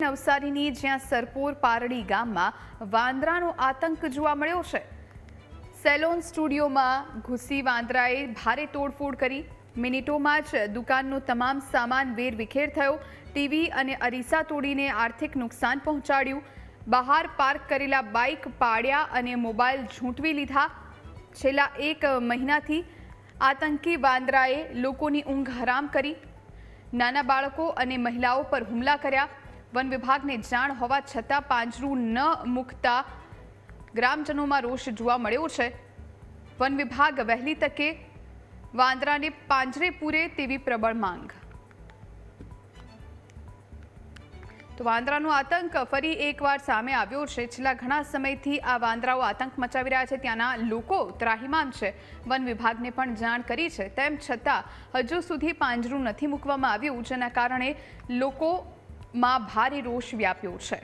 નવસારીની જ્યાં સરપોર પારડી ગામમાં વાંદરાનો આતંક જોવા મળ્યો છે। સેલોન સ્ટુડિયોમાં ઘૂસી વાંદરાએ ભારે તોડફોડ કરી। મિનિટોમાં જ દુકાનનો તમામ સામાન વેરવિખેર થયો। ટીવી અને અરીસા તોડીને આર્થિક નુકસાન પહોંચાડ્યું। બહાર પાર્ક કરેલા બાઇક પાડ્યા અને મોબાઈલ ઝૂંટવી લીધા। છેલ્લા 1 મહિનાથી આતંકી વાંદરાએ લોકોની ઊંઘ હરામ કરી। નાના બાળકો અને મહિલાઓ પર હુમલા કર્યા। વન વિભાગને જાણ હોવા છતાં પાંજરું ન મૂકતા ગ્રામજનોમાં રોષ જોવા મળ્યો છે। વન વિભાગ વહેલી તકે વાંદરાને પાંજરે પૂરે તેવી પ્રબળ માંગ। તો વાંદરાનો આતંક ફરી એકવાર સામે આવ્યો છે। છેલ્લા ઘણા સમયથી આ વાંદરાઓ આતંક મચાવી રહ્યા છે। ત્યાંના લોકો ત્રાહિમામ છે। વન વિભાગને પણ જાણ કરી છે, તેમ છતાં હજુ સુધી પાંજરું નથી મૂકવામાં આવ્યું, જેના કારણે લોકોમાં ભારે રોષ વ્યાપ્યો છે।